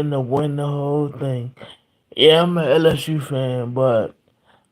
to win the whole thing. Yeah, I'm an LSU fan, but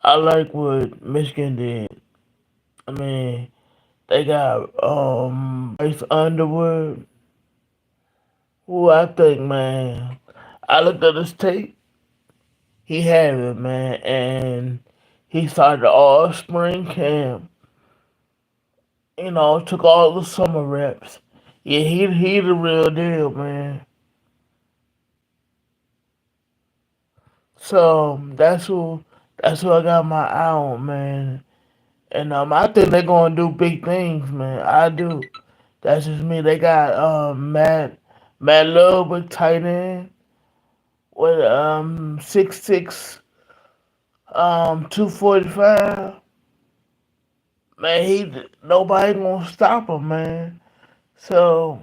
I like what Michigan did. I mean, they got Bryce Underwood, who I think, man, I looked at his tape. He had it, man, and he started all spring camp. Took all the summer reps. Yeah, he the real deal, man. So that's who I got my eye on, man. And I think they're gonna do big things, man. I do. That's just me. They got Matt Love with tight end with 6'6", 245. Man, nobody gonna stop him, man. So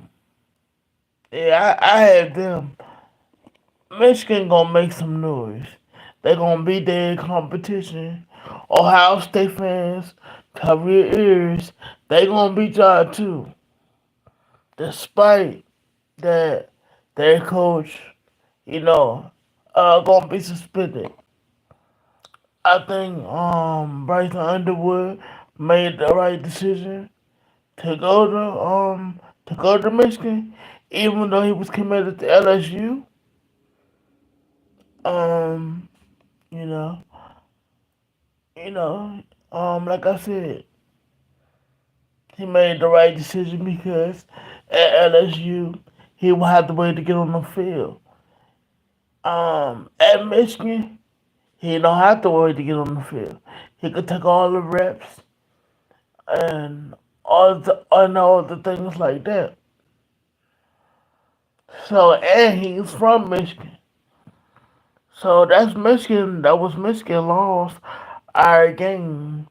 yeah, I had them. Michigan gonna make some noise. They gonna beat their competition. Ohio State fans, cover your ears. They gonna beat y'all too. Despite that, their coach, you know, gonna be suspended. I think Bryson Underwood made the right decision to go to Michigan, even though he was committed to LSU. Um, you know, you know, like I said, he made the right decision because at LSU he will have to wait to get on the field. At Michigan, he don't have to wait to get on the field. He could take all the reps and all the things like that. So and he's from Michigan. So that's Michigan. That was Michigan lost our game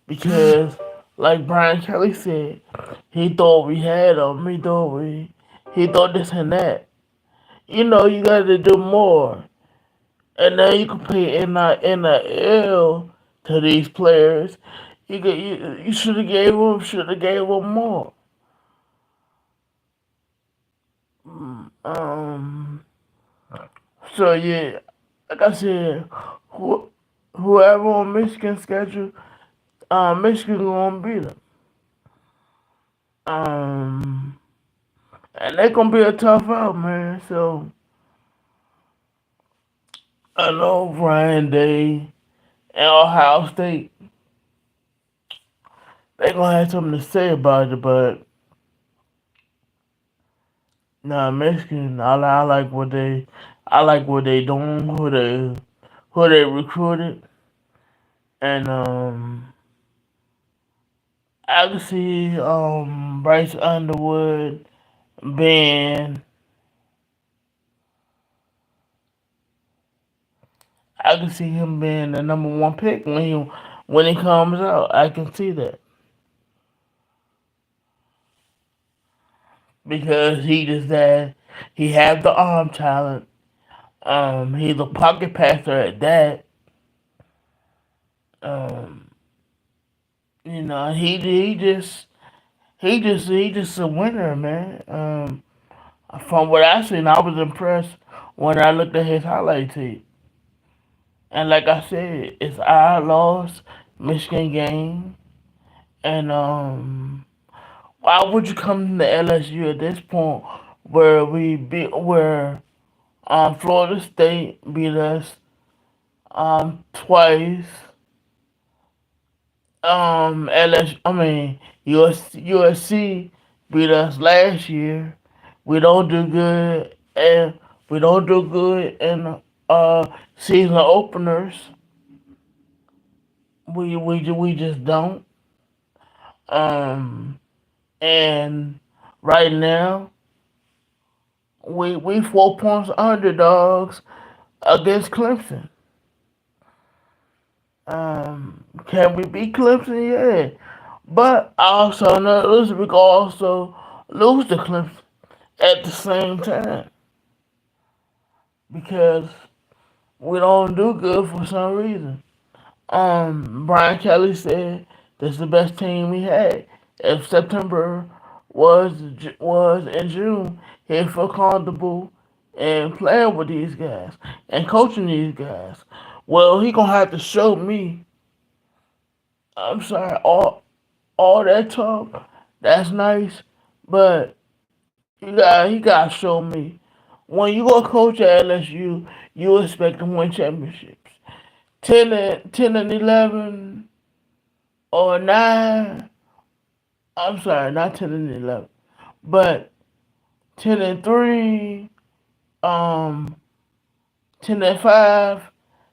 because, like Brian Kelly said, he thought we had him. He thought this and that. You got to do more, and then you can pay NIL to these players. You should have gave them more. Um. So yeah, like I said, who, whoever on Michigan schedule, Michigan gonna beat them. Um. And they gonna be a tough out, man. So I know Ryan Day and Ohio State, they gonna have something to say about it, but nah, Michigan, I like what they doing, who they recruited, and I can see Bryce Underwood being, I can see him being the number one pick when he comes out. I can see that because he has the arm talent. He's a pocket passer at that. Um, he just a winner, man. From what I seen, I was impressed when I looked at his highlight tape. And like I said, it's our loss, Michigan game, and why would you come to LSU at this point where Florida State beat us twice. I mean USC beat us last year. We don't do good, and we don't do good in season openers. We just don't. Um, and right now we 4 points underdogs against Clemson. Can we beat Clemson? Yeah. But I also know we can also lose to Clemson at the same time because we don't do good for some reason. Brian Kelly said that's the best team we had. If September was in June, he'd feel comfortable and playing with these guys and coaching these guys. Well, he gonna have to show me. I'm sorry, all that talk, that's nice, but he gotta show me. When you go coach at LSU, you expect to win championships. 10 and 11 or 9. I'm sorry, not 10 and 11, but 10 and 3, um, 10 and 5.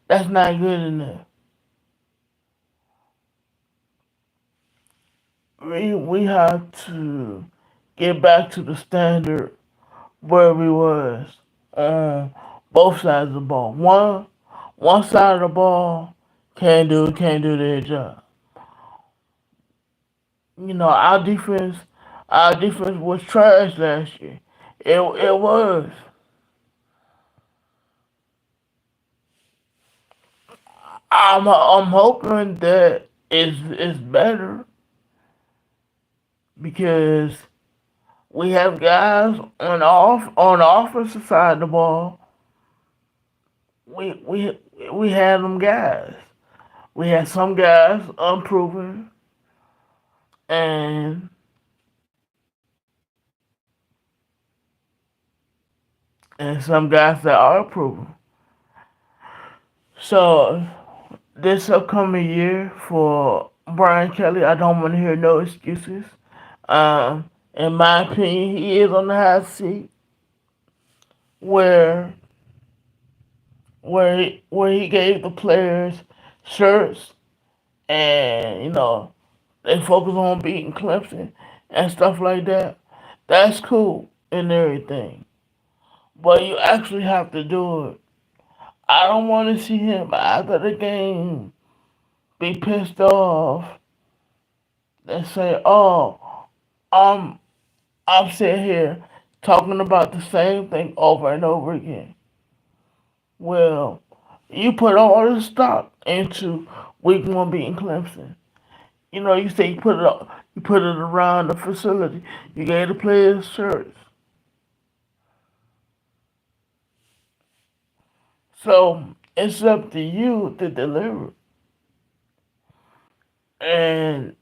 That's not good enough. We have to get back to the standard where we was on both sides of the ball. One side of the ball can't do their job. Our defense was trash last year. It was. I'm hoping that it's better because we have guys on the offensive side of the ball. We we we had them guys. We had some guys unproven and some guys that are proven. So this upcoming year for Brian Kelly, I don't want to hear no excuses. In my opinion, he is on the hot seat where he gave the players shirts and they focus on beating Clemson and stuff like that. That's cool and everything, but you actually have to do it. I don't want to see him after the game be pissed off and say, "Oh, I'm I'm sitting here talking about the same thing over and over again." Well, you put all the stock into week one beating Clemson. You say you put it around the facility. You gave the players shirts. So it's up to you to deliver. And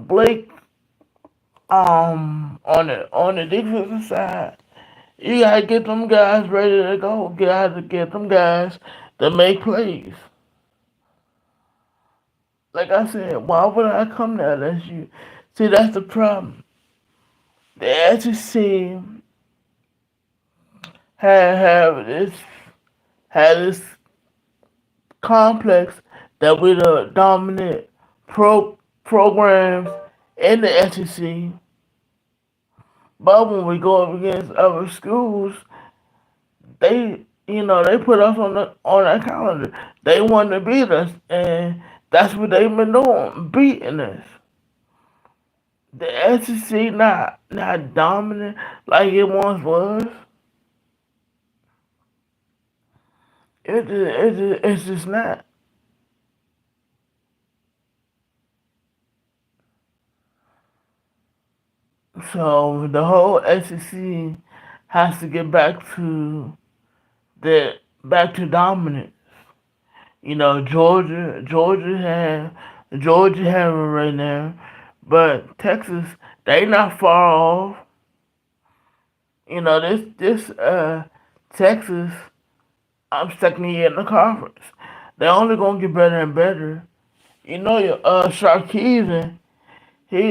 Blake on the defensive side, you gotta get them guys ready to go. You gotta get them guys to make plays. Like I said, why would I come to LSU? See, that's the problem. The SEC have this complex that we the dominant programs in the SEC. But when we go up against other schools, they put us on that calendar. They want to beat us, and that's what they've been doing, beating us. The SEC not dominant like it once was. It's just not. So the whole SEC has to get back to dominance. Georgia have it right now, but Texas, they not far off. This Texas, I'm second year in the conference. They're only gonna get better and better. Your Sarkisian, he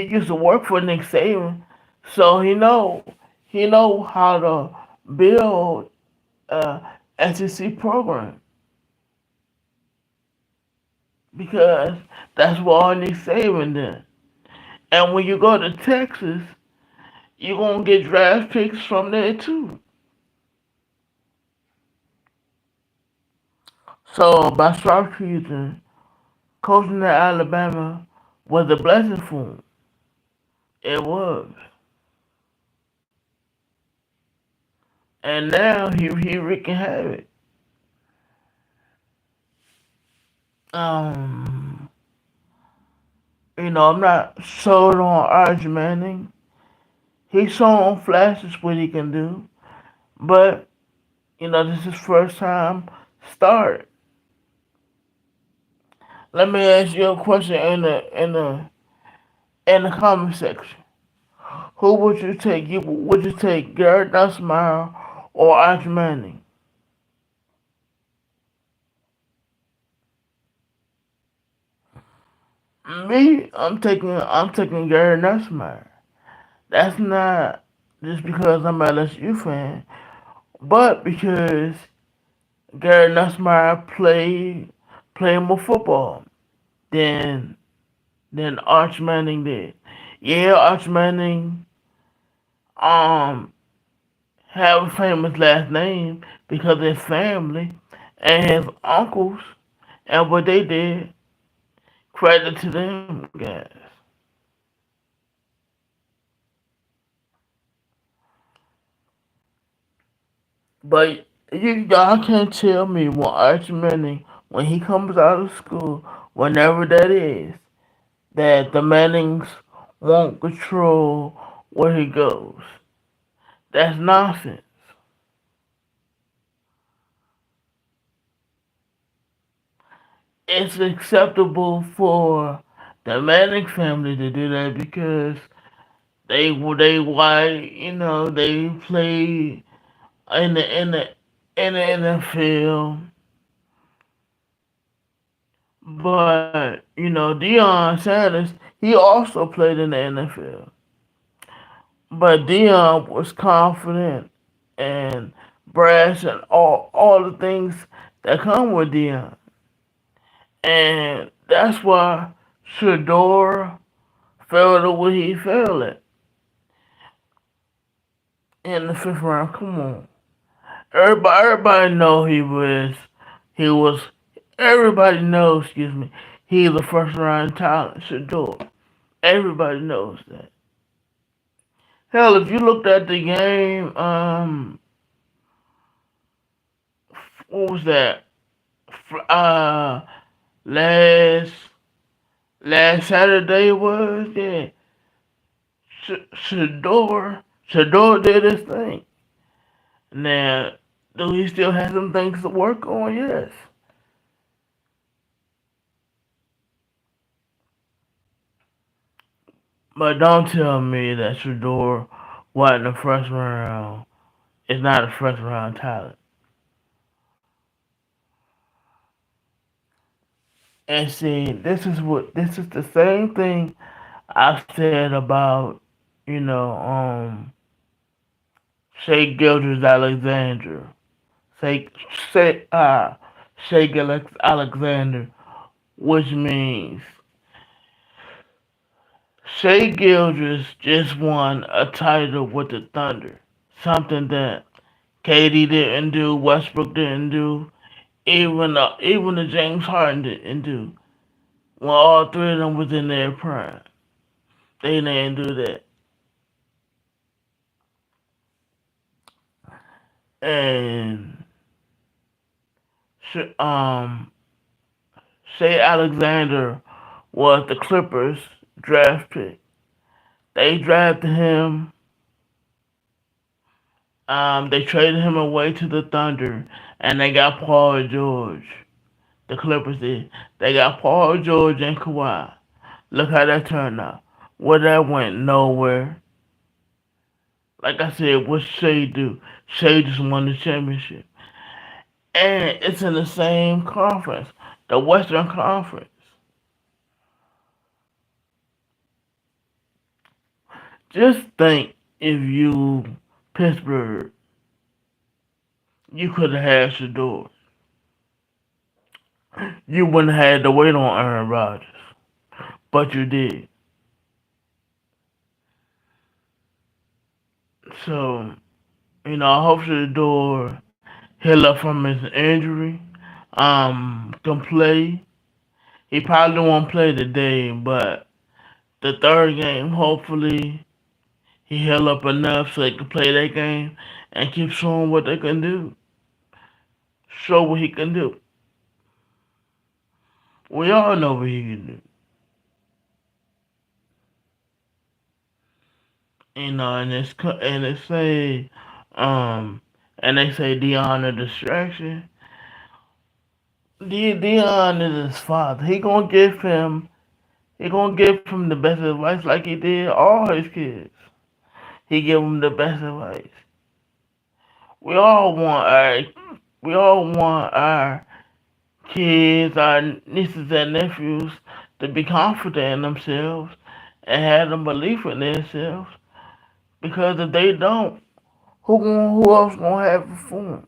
used to work for Nick Saban, so he know how to build a SEC program because that's what all Nick Saban did. And when you go to Texas, you're gonna get draft picks from there too. So by Sarkisian, coaching at Alabama was a blessing for him. It was, and now he wreaking havoc. Um, I'm not sold on Arch Manning. He's shown flashes what he can do, but this is his first time start. Let me ask you a question in the comment section. Who would you take? Would you take Garrett Nussmeier or Arch Manning? Me, I'm taking Garrett Nussmeier. That's not just because I'm an LSU fan, but because Garrett Nussmeier played more football than than Arch Manning did. Yeah, Arch Manning um have a famous last name because of his family and his uncles and what they did. Credit to them guys. But y'all can't tell me when Arch Manning, when he comes out of school, whenever that is, that the Mannings won't control where he goes. That's nonsense. It's acceptable for the Manning family to do that because they white, they play in the NFL. But Deion Sanders, he also played in the NFL. But Deion was confident and brash and all the things that come with Deion. And that's why Shador fell the way he fell at in the fifth round. Come on. Everybody know he was everybody knows, excuse me, he's a first round talent, Shador. Everybody knows that. Hell, if you looked at the game, what was that? Last last Saturday was, yeah. Shador did his thing. Now, do he still have some things to work on? Yes. But don't tell me that Shador wasn't a first round, is not a first round talent. And see, this is the same thing I've said about, you know, Shea Gilders Alexander. Say say Shea Alexander, which means Shea Gilders just won a title with the Thunder. Something that KD didn't do, Westbrook didn't do, even the James Harden didn't do. When all three of them was in their prime, they didn't do that. And um, Shea Alexander was the Clippers draft pick. They drafted him. They traded him away to the Thunder, and they got Paul George. The Clippers did. They got Paul George and Kawhi. Look how that turned out. Well, that went nowhere. Like I said, what Shea do? Shea just won the championship, and it's in the same conference, the Western Conference. Just think if you Pittsburgh, you could have had Shador. You wouldn't have had to wait on Aaron Rodgers, but you did. So, I hope Shador heal up from his injury. Can play. He probably won't play today, but the third game, hopefully, he heal up enough so he can play that game and keep showing what they can do. Show what he can do. We all know what he can do. and it say, um, and they say Dion a distraction. Dion is his father. He gonna give him the best advice like he did all his kids. He give them the best advice. We all want our we all want our kids, our nieces and nephews to be confident in themselves and have them belief in themselves. Because if they don't, who else gonna have it for them?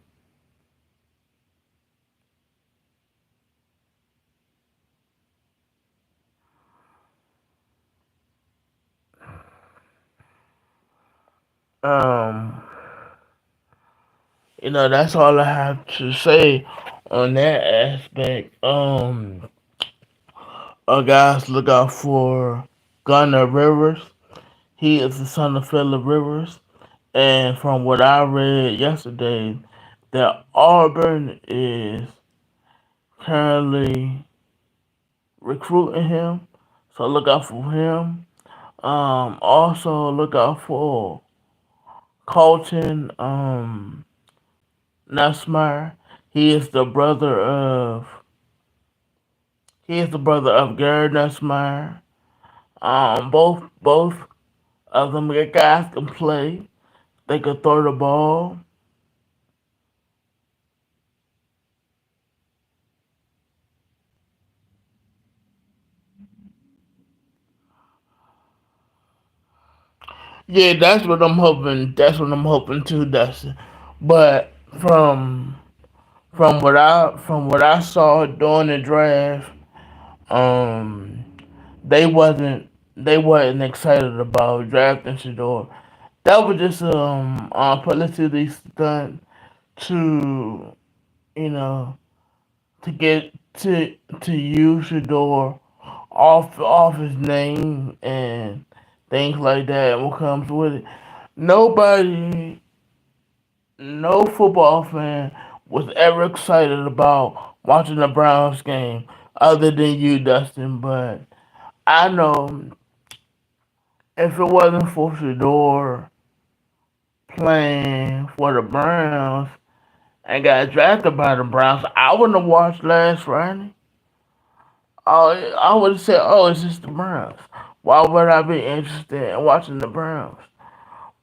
Um, that's all I have to say on that aspect. Guys, look out for Gunnar Rivers. He is the son of Phillip Rivers, and from what I read yesterday, that Auburn is currently recruiting him. So look out for him. Also look out for Colton Nussmeier. He is the brother of he is the brother of Gary Nussmeier. Both of them guys can play. They can throw the ball. Yeah, that's what I'm hoping. That's what I'm hoping too, Dustin. But from what I saw during the draft, um, they wasn't they wasn't excited about drafting Shador. That was just publicity stunt to you know to get to use Shador off his name and things like that and what comes with it. Nobody, no football fan was ever excited about watching the Browns game other than you, Dustin. But I know if it wasn't for Shador playing for the Browns and got drafted by the Browns, I wouldn't have watched last Friday. I would have said, "Oh, it's just the Browns." Why would I be interested in watching the Browns?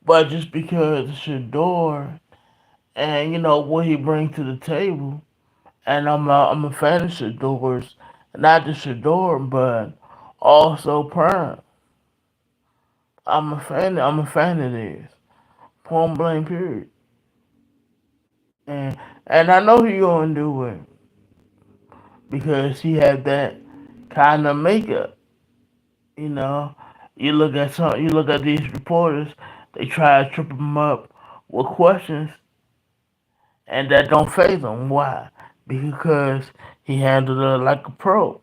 But just because Shador and what he brings to the table, and I'm a fan of Shador's, not just Shador, but also Prime. I'm a fan of this. Point blank period. And I know he gonna do it because he had that kind of makeup. You know, you look at these reporters, they try to trip him up with questions, and that don't phase him. Why? Because he handled it like a pro.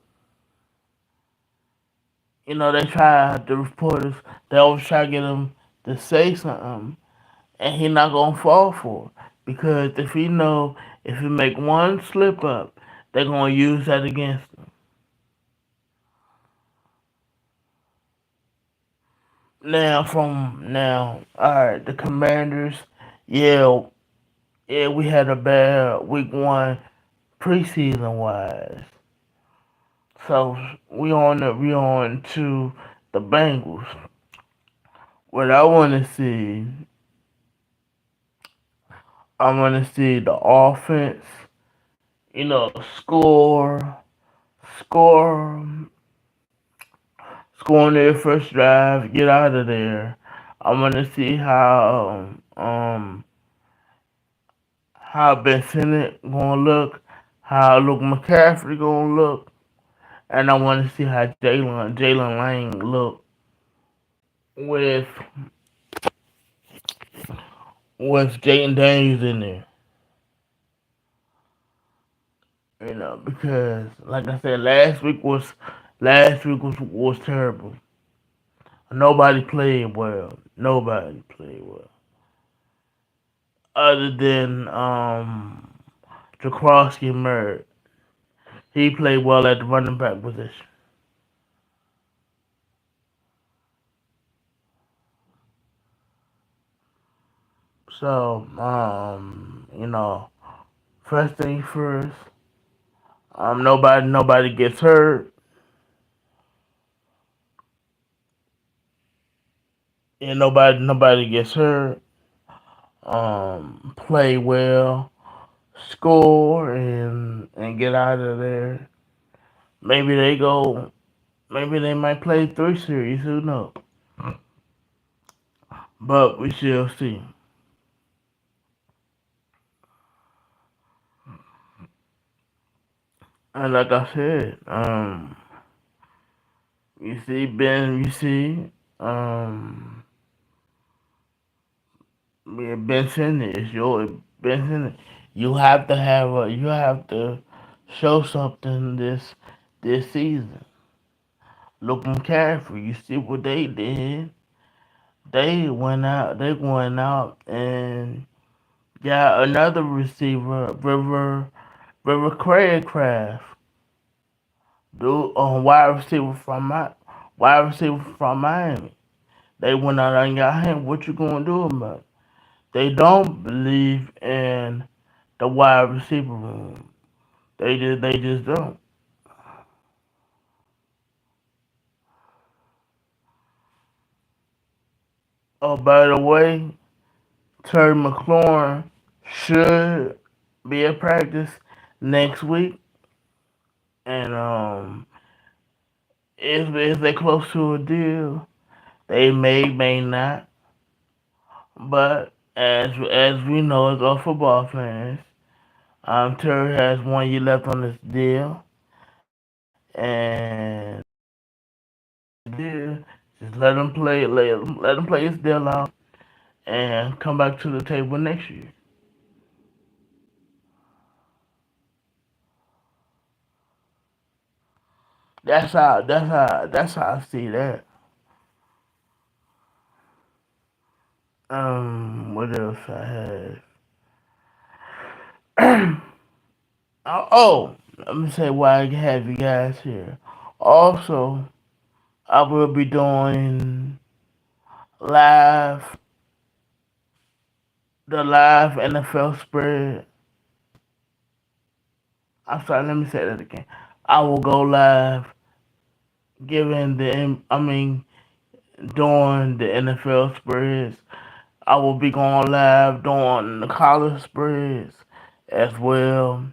The reporters, they always try to get him to say something, and he not gonna fall for it. Because if he make one slip up, they're gonna use that against him. All right, the Commanders, yeah, yeah, we had a bad week 1 preseason wise. So we on to the Bengals. What I want to see, I want to see the offense, score, score, score on their first drive, get out of there. I want to see how Ben Sinnott gonna look, how Luke McCaffrey gonna look, and I want to see how Jalen Lang look with Jaden Daniels in there. Because like I said, last week was terrible. Nobody played well. Nobody played well. Other than Jaquaski Murray. He played well at the running back position. So, first thing first, nobody gets hurt, and nobody gets hurt. Play well, score, and get out of there. Maybe they go. Maybe they might play 3 series. Who knows? But we shall see. And like I said, you see Ben, um, yeah, Ben Simmons is your Ben Simmons. You have to show something this season. Look McCaffrey, you see what they did. They went out and got another receiver, River Craycraft, dude, wide receiver from Miami. They went out and got him. What you gonna do about it? They don't believe in the wide receiver room. They just don't. Oh, by the way, Terry McLaurin should be at practice next week, and if they close to a deal, they may not. But as we know as all football fans, Terry has 1 year left on this deal, and deal, just let him play his deal out, and come back to the table next year. That's how I see that. What else I have? Oh, let me say why I have you guys here. Also, I will be doing live live NFL spread. I'm sorry, let me say that again. I will go live giving doing the NFL spreads. I will be going live doing the college spreads as well.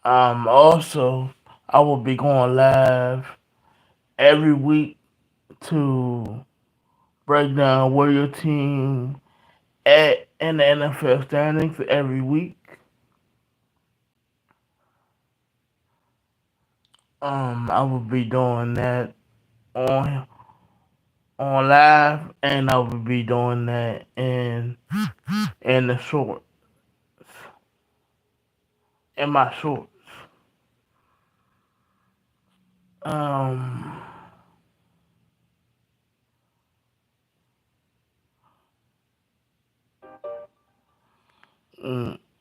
Also, I will be going live every week to break down where your team at in the NFL standings every week. I will be doing that on live, and I will be doing that in the short in my shorts. Um,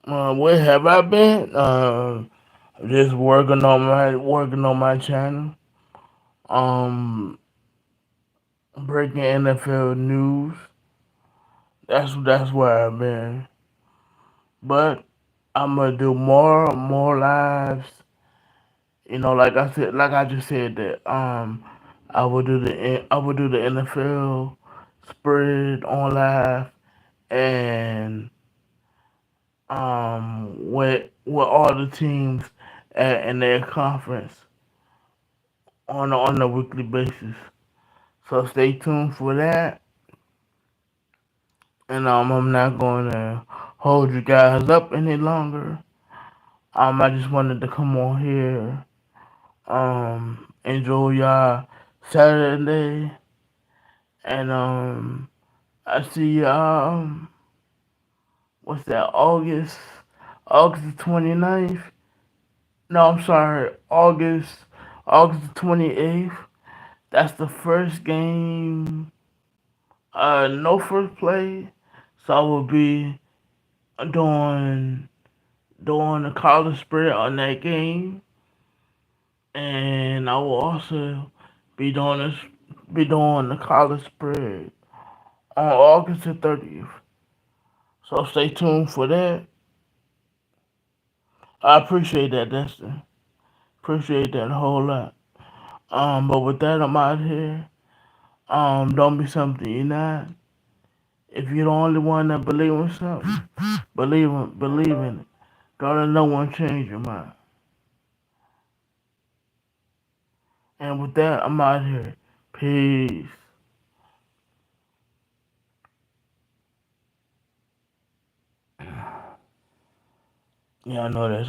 where have I been? Just working on my channel. Um, breaking NFL news. That's where I've been. But I'm gonna do more lives. Like I just said that I will do the NFL spread on live, and with all the teams in their conference on a weekly basis. So stay tuned for that. And I'm not going to hold you guys up any longer. I just wanted to come on here, enjoy y'all Saturday, and I see y'all. What's that? August the 29th. No, I'm sorry, August the 28th. That's the first game. No first play, so I will be doing the college spread on that game, and I will also be doing this be doing the college spread on August the 30th. So stay tuned for that. I appreciate that, Dustin. Appreciate that a whole lot. But with that, I'm out here. Don't be something you're not. If you're the only one that believe in something, believe in it. Don't let no one change your mind. And with that, I'm out here. Peace. Yeah, I know that's